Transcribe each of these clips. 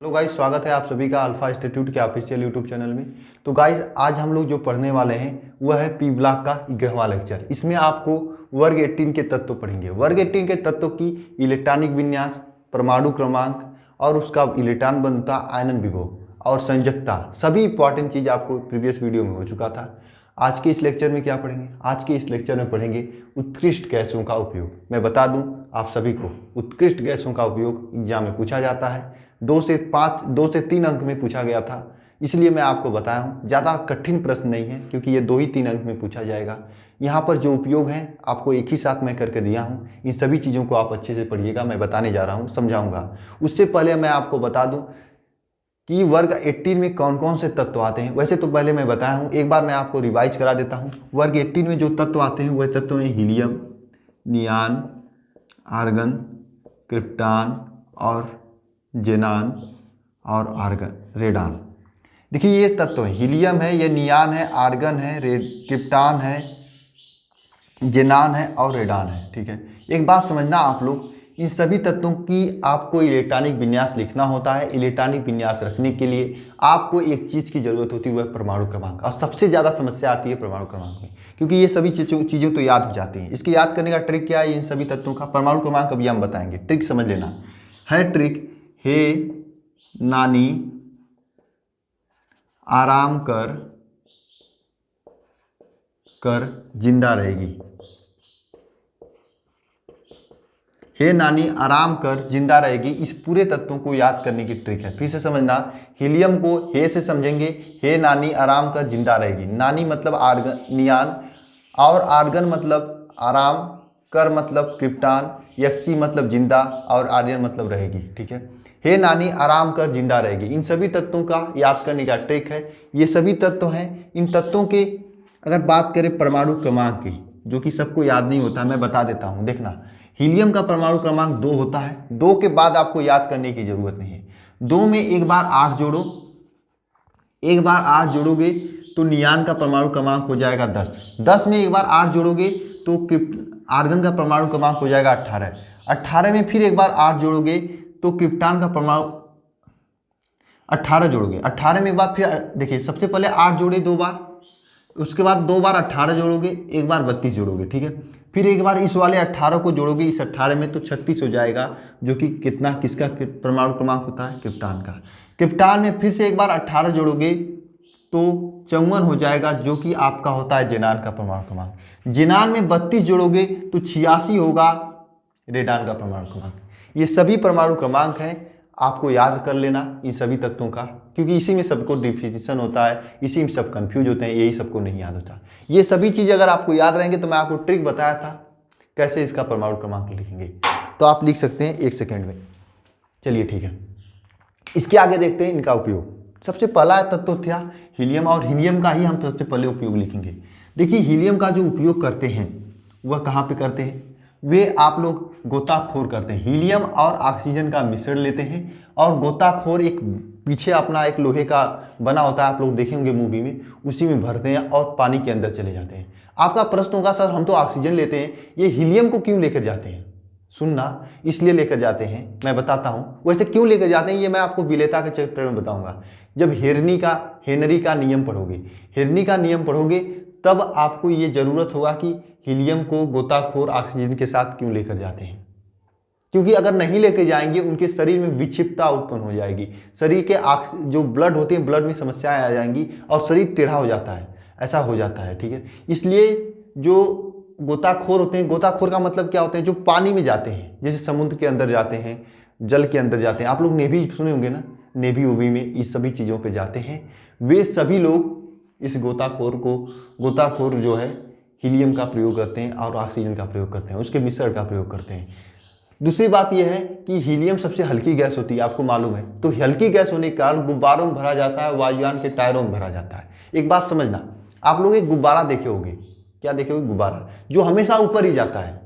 Hello guys, स्वागत है आप सभी का अल्फा इंस्टीट्यूट के ऑफिशियल यूट्यूब चैनल में। तो गाइस, आज हम लोग जो पढ़ने वाले हैं वह है पी ब्लॉक का 11वां लेक्चर। इसमें आपको वर्ग 18 के तत्व पढ़ेंगे। वर्ग 18 के तत्व की इलेक्ट्रॉनिक विन्यास, परमाणु क्रमांक और उसका इलेक्ट्रॉन बनता, आयनन विभव और संयोजकता, सभी इंपॉर्टेंट चीज़ आपको प्रीवियस वीडियो में हो चुका था। आज के इस लेक्चर में क्या पढ़ेंगे? आज के इस लेक्चर में पढ़ेंगे उत्कृष्ट गैसों का उपयोग। मैं बता दूं आप सभी को, उत्कृष्ट गैसों का उपयोग एग्जाम में पूछा जाता है। 2 से 3 अंक में पूछा गया था, इसलिए मैं आपको बताया हूँ। ज़्यादा कठिन प्रश्न नहीं है क्योंकि ये 2 ही 3 अंक में पूछा जाएगा। यहाँ पर जो उपयोग है आपको एक ही साथ मैं करके दिया हूँ। इन सभी चीज़ों को आप अच्छे से पढ़िएगा, मैं बताने जा रहा हूँ, समझाऊंगा। उससे पहले मैं आपको बता दूँ कि वर्ग 18 में कौन कौन से तत्व आते हैं। वैसे तो पहले मैं बताया हूँ, एक बार मैं आपको रिवाइज करा देता हूँ। वर्ग 18 में जो तत्व आते हैं वह तत्व हैं हीलियम, नियान, आर्गन, क्रिप्टॉन और जेनान और आर्गन, रेडान। देखिए ये तत्व है, हीलियम है, ये नियान है, आर्गन है, क्रिप्टॉन है, जेनान है और रेडान है। ठीक है, एक बात समझना आप लोग, इन सभी तत्वों की आपको इलेक्ट्रॉनिक विन्यास लिखना होता है। इलेक्ट्रॉनिक विन्यास रखने के लिए आपको एक चीज़ की जरूरत होती है, वह परमाणु क्रमांक। और सबसे ज़्यादा समस्या आती है परमाणु क्रमांक में, क्योंकि ये सभी चीज़ें तो याद हो जाती हैं। इसके याद करने का ट्रिक क्या है? इन सभी तत्वों का परमाणु क्रमांक अभी हम बताएंगे, ट्रिक समझ लेना है। ट्रिक, हे नानी आराम कर कर जिंदा रहेगी। हे नानी आराम कर जिंदा रहेगी, इस पूरे तत्वों को याद करने की ट्रिक है। फिर से समझना, हीलियम को हे से समझेंगे, हे नानी आराम कर जिंदा रहेगी। नानी मतलब आर्गन, नियान, और आर्गन मतलब आराम, कर मतलब क्रिप्टॉन, यक्सी मतलब जिंदा और आर्यन मतलब रहेगी। ठीक है, हे नानी आराम कर जिंदा रहेगी, इन सभी तत्वों का याद करने का ट्रिक है। ये सभी तत्व हैं। इन तत्वों के अगर बात करें परमाणु क्रमांक की, जो कि सबको याद नहीं होता, मैं बता देता हूँ। देखना, हीलियम का परमाणु क्रमांक 2 होता है। 2 के बाद आपको याद करने की जरूरत नहीं है। 2 में एक बार 8 जोड़ो, एक बार 8 जोड़ोगे तो नियान का परमाणु क्रमांक हो जाएगा 10। 10 में एक बार 8 जोड़ोगे तो आर्गन का परमाणु क्रमांक हो जाएगा 18। 18 में फिर एक बार 8 जोड़ोगे तो क्रिप्टॉन का परमाणु, 18 जोड़ोगे, 18 में एक बार फिर देखिए, सबसे पहले 8 जोड़े 2 बार, उसके बाद 2 बार 18 जोड़ोगे, एक बार 32 जोड़ोगे। ठीक है, फिर एक बार इस वाले 18 को जोड़ोगे, इस 18 में तो 36 हो जाएगा, जो कि कितना, किसका परमाणु क्रमांक होता है? क्रिप्टॉन का। क्रिप्टॉन में फिर से एक बार 18 जोड़ोगे तो 54 हो जाएगा, जो कि आपका होता है जेनान का परमाणु क्रमांक। जेनान में 32 जोड़ोगे तो 86 होगा रेडान का परमाणु क्रमांक। ये सभी परमाणु क्रमांक हैं, आपको याद कर लेना इन सभी तत्वों का, क्योंकि इसी में सबको डिफिनेशन होता है, इसी में सब कंफ्यूज होते हैं, यही सबको नहीं याद होता। ये सभी चीज़ अगर आपको याद रहेंगे तो मैं आपको ट्रिक बताया था कैसे इसका परमाणु क्रमांक लिखेंगे, तो आप लिख सकते हैं 1 सेकेंड में। चलिए ठीक है, इसके आगे देखते हैं इनका उपयोग। सबसे पहला तत्व था हीलियम, और हीलियम का ही हम सबसे पहले उपयोग लिखेंगे। देखिए, हीलियम का जो उपयोग करते हैं वह कहाँ पे करते हैं? वे आप लोग गोताखोर करते हैं। हीलियम और ऑक्सीजन का मिश्रण लेते हैं और गोताखोर एक पीछे अपना एक लोहे का बना होता है, आप लोग देखे होंगे मूवी में, उसी में भरते हैं और पानी के अंदर चले जाते हैं। आपका प्रश्न होगा, सर हम तो ऑक्सीजन लेते हैं, ये हीलियम को क्यों लेकर जाते हैं? सुनना, इसलिए लेकर जाते हैं, मैं बताता हूं। वैसे क्यों लेकर जाते हैं ये मैं आपको विलेयता के चैप्टर में बताऊंगा। जब हेनरी का नियम पढ़ोगे, हेनरी का नियम पढ़ोगे, तब आपको ये जरूरत होगा कि हीलियम को गोताखोर ऑक्सीजन के साथ क्यों लेकर जाते हैं। क्योंकि अगर नहीं लेकर जाएंगे उनके शरीर में विक्षिप्तता उत्पन्न हो जाएगी, शरीर के जो ब्लड होते हैं, ब्लड में समस्याएं आ जाएंगी और शरीर टेढ़ा हो जाता है, ऐसा हो जाता है। ठीक है, इसलिए जो गोताखोर होते हैं, गोताखोर का मतलब क्या होते हैं? जो पानी में जाते हैं, जैसे समुद्र के अंदर जाते हैं, जल के अंदर जाते हैं। आप लोग नेवी सुने होंगे ना, नेवी ओवी में इस सभी चीज़ों पे जाते हैं। वे सभी लोग इस गोताखोर जो है हीलियम का प्रयोग करते हैं और ऑक्सीजन का प्रयोग करते हैं, उसके मिश्रण का प्रयोग करते हैं। दूसरी बात यह है कि हीलियम सबसे हल्की गैस होती है, आपको मालूम है। तो हल्की गैस होने के कारण गुब्बारों में भरा जाता है, वायुयान के टायरों में भरा जाता है। एक बात समझना, आप लोग एक गुब्बारा देखे होंगे, क्या देखे होंगे? गुब्बारा जो हमेशा ऊपर ही जाता है,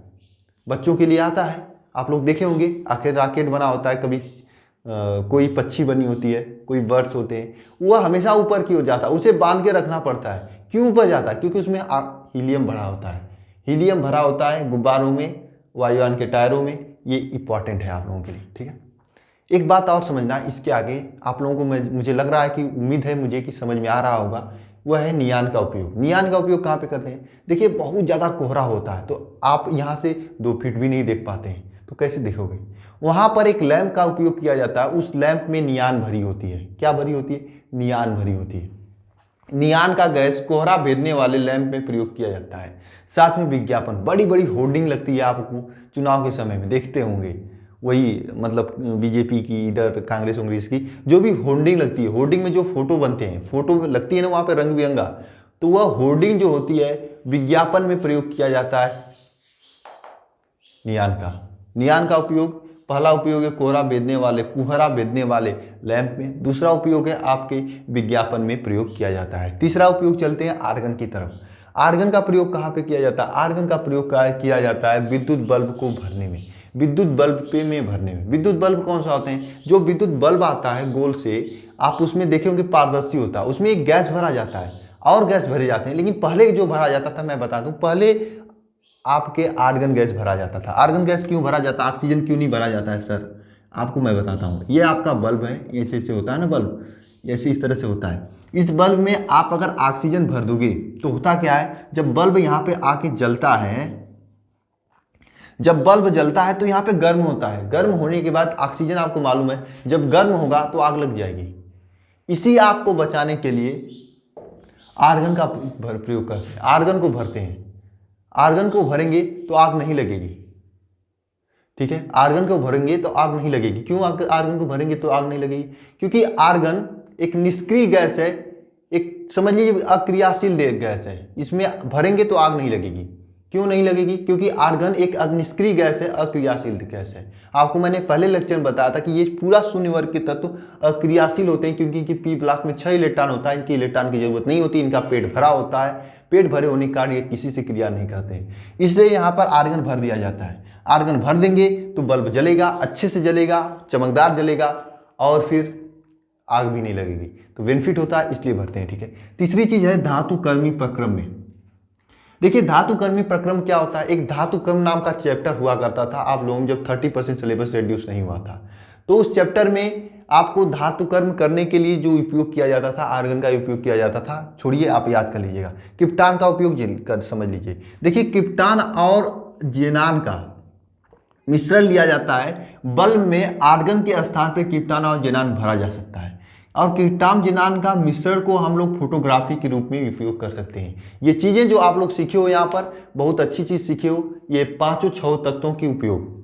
बच्चों के लिए आता है, आप लोग देखे होंगे। आखिर रॉकेट बना होता है, कभी कोई पक्षी बनी होती है, कोई बर्ड्स होते हैं, वह हमेशा ऊपर की ओर जाता है, उसे बांध के रखना पड़ता है। क्यों ऊपर जाता है? क्योंकि उसमें हीलियम भरा होता है। हीलियम भरा होता है गुब्बारों में, वायुयान के टायरों में। ये इंपॉर्टेंट है आप लोगों के लिए। ठीक है, एक बात और समझना, इसके आगे आप लोगों को मुझे लग रहा है कि उम्मीद है मुझे कि समझ में आ रहा होगा, वह है नियान का उपयोग। नियान का उपयोग कहाँ पे करते हैं? देखिए बहुत ज़्यादा कोहरा होता है तो आप यहाँ से 2 फीट भी नहीं देख पाते हैं, तो कैसे देखोगे? वहाँ पर एक लैंप का उपयोग किया जाता है, उस लैंप में नियान भरी होती है। क्या भरी होती है? नियान भरी होती है। नियान का गैस कोहरा भेदने वाले लैंप में प्रयोग किया जाता है। साथ में विज्ञापन, बड़ी बड़ी होर्डिंग लगती है, आपको चुनाव के समय में देखते होंगे, वही मतलब बीजेपी की, इधर कांग्रेस कांग्रेस की जो भी होर्डिंग लगती है, होर्डिंग में जो फोटो बनते हैं, फोटो लगती है ना वहाँ पे रंग बिरंगा, तो वह होर्डिंग जो होती है विज्ञापन में प्रयोग किया जाता है नियान का। नियान का उपयोग, पहला उपयोग है कोहरा भेदने वाले लैंप में, दूसरा उपयोग है आपके विज्ञापन में प्रयोग किया जाता है। तीसरा उपयोग चलते हैं आर्गन की तरफ। आर्गन का प्रयोग कहाँ पे किया जाता है? आर्गन का प्रयोग किया जाता है विद्युत बल्ब को भरने में, विद्युत बल्ब पे में भरने में। विद्युत बल्ब कौन सा होते हैं? जो विद्युत बल्ब आता है गोल से, आप उसमें देखे होंगे पारदर्शी होता है, उसमें एक गैस भरा जाता है और गैस भरे जाते हैं, लेकिन पहले जो भरा जाता था मैं बता दूं, पहले आपके आर्गन गैस भरा जाता था। आर्गन गैस क्यों भरा जाता है? ऑक्सीजन क्यों नहीं भरा जाता है सर? आपको मैं बताता हूँ। ये आपका बल्ब है, ऐसे ऐसे होता है ना बल्ब, ऐसे इस तरह से होता है। इस बल्ब में आप अगर ऑक्सीजन भर दोगे तो होता क्या है, जब बल्ब यहाँ पे आके जलता है, जब बल्ब जलता है तो यहाँ पे गर्म होता है। गर्म होने के बाद ऑक्सीजन, आपको मालूम है जब गर्म होगा तो आग लग जाएगी। इसी आग को बचाने के लिए आर्गन का प्रयोग करते हैं, आर्गन को भरते हैं। आर्गन को भरेंगे तो आग नहीं लगेगी, ठीक है? आर्गन को भरेंगे तो आग नहीं लगेगी। क्यों आर्गन को भरेंगे तो आग नहीं लगेगी? क्योंकि आर्गन एक निष्क्रिय गैस है, एक समझ लीजिए अक्रियाशील गैस है, इसमें भरेंगे तो आग नहीं लगेगी। क्यों नहीं लगेगी? क्योंकि आर्गन एक निष्क्रिय गैस है, अक्रियाशील गैस है। आपको मैंने पहले लेक्चर में बताया था कि ये पूरा शून्य वर्ग के तत्व अक्रियाशील होते हैं, क्योंकि इनकी पी ब्लॉक में 6 इलेक्ट्रॉन होता है, इनकी इलेक्ट्रॉन की जरूरत नहीं होती, इनका पेट भरा होता है। पेट भरे होने के कारण ये किसी से क्रिया नहीं करते हैं, इसलिए यहाँ पर आर्गन भर दिया जाता है। आर्गन भर देंगे तो बल्ब जलेगा, अच्छे से जलेगा, चमकदार जलेगा, और फिर आग भी नहीं लगेगी। तो बेनिफिट होता है, इसलिए भरते हैं, ठीक है? तीसरी चीज है धातु कर्मी प्रक्रम में। देखिए धातु कर्मी प्रक्रम क्या होता है? एक धातु कर्म नाम का चैप्टर हुआ करता था, आप लोगों में जब 30% सिलेबस रिड्यूस नहीं हुआ था, तो उस चैप्टर में आपको धातु कर्म करने के लिए जो उपयोग किया जाता था, आर्गन का उपयोग किया जाता था। छोड़िए, आप याद कर लीजिएगा। क्रिप्टान का उपयोग कर समझ लीजिए। देखिए क्रिप्टान और जेनान का मिश्रण लिया जाता है, बल्ब में आर्गन के स्थान पर क्रिप्टान और जेनान भरा जा सकता है, और क्रिप्टान जेनान का मिश्रण को हम लोग फोटोग्राफी के रूप में उपयोग कर सकते हैं। ये चीज़ें जो आप लोग सीखे हो, यहाँ पर बहुत अच्छी चीज़ सीखे हो, ये 5-6 तत्वों के उपयोग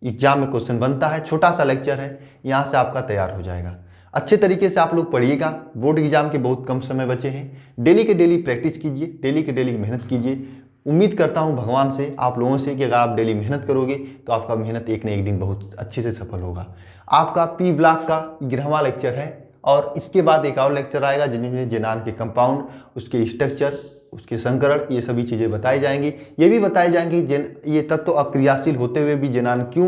एग्जाम में क्वेश्चन बनता है। छोटा सा लेक्चर है, यहाँ से आपका तैयार हो जाएगा। अच्छे तरीके से आप लोग पढ़िएगा, बोर्ड एग्जाम के बहुत कम समय बचे हैं। डेली के डेली प्रैक्टिस कीजिए, डेली के डेली मेहनत कीजिए। उम्मीद करता हूँ भगवान से, आप लोगों से, कि अगर आप डेली मेहनत करोगे तो आपका मेहनत एक न एक दिन बहुत अच्छे से सफल होगा। आपका पी ब्लॉक का 11वां लेक्चर है, और इसके बाद एक और लेक्चर आएगा जिनमें जेनान के कंपाउंड, उसके स्ट्रक्चर, उसके संकरण, ये सभी चीज़ें बताई जाएंगी। ये भी बताए जाएंगे ये तत्व अक्रियाशील होते हुए भी जेनान क्यों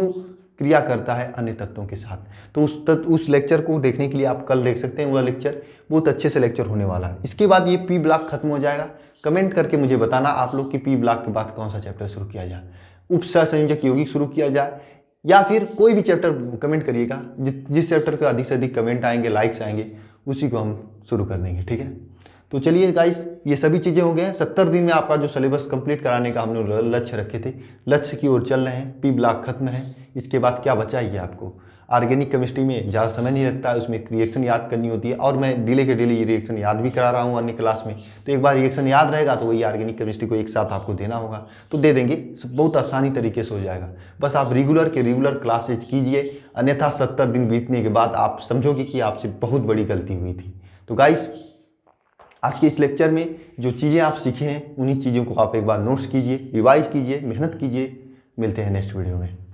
क्रिया करता है अन्य तत्वों के साथ। तो उस लेक्चर को देखने के लिए आप कल देख सकते हैं, वह लेक्चर बहुत अच्छे से लेक्चर होने वाला है। इसके बाद ये पी ब्लॉक खत्म हो जाएगा। कमेंट करके मुझे बताना आप लोग की पी ब्लॉक के बाद कौन सा चैप्टर शुरू किया जाए, उपसहसंयोजक यौगिक शुरू किया जाए, या फिर कोई भी चैप्टर कमेंट करिएगा। जिस चैप्टर का अधिक से अधिक कमेंट आएंगे, लाइक्स आएंगे, उसी को हम शुरू कर देंगे, ठीक है? तो चलिए गाइस, ये सभी चीज़ें हो गए। 70 दिन में आपका जो सिलेबस कंप्लीट कराने का हमने लक्ष्य रखे थे, लक्ष्य की ओर चल रहे हैं। पी ब्लॉक खत्म है, इसके बाद क्या बचा है आपको? ऑर्गेनिक केमिस्ट्री में ज़्यादा समय नहीं लगता है, उसमें रिएक्शन याद करनी होती है, और मैं डेली के डेली ये रिएक्शन याद भी करा रहा हूँ अन्य क्लास में। तो एक बार रिएक्शन याद रहेगा तो वही ऑर्गेनिक केमिस्ट्री को एक साथ आपको देना होगा, तो दे देंगे, बहुत आसानी तरीके से हो जाएगा। बस आप रेगुलर के रेगुलर क्लासेज कीजिए, अन्यथा 70 दिन बीतने के बाद आप समझोगे कि आपसे बहुत बड़ी गलती हुई थी। तो गाइस, आज के इस लेक्चर में जो चीज़ें आप सीखे हैं, उन्हीं चीज़ों को आप एक बार नोट्स कीजिए, रिवाइज कीजिए, मेहनत कीजिए। मिलते हैं नेक्स्ट वीडियो में।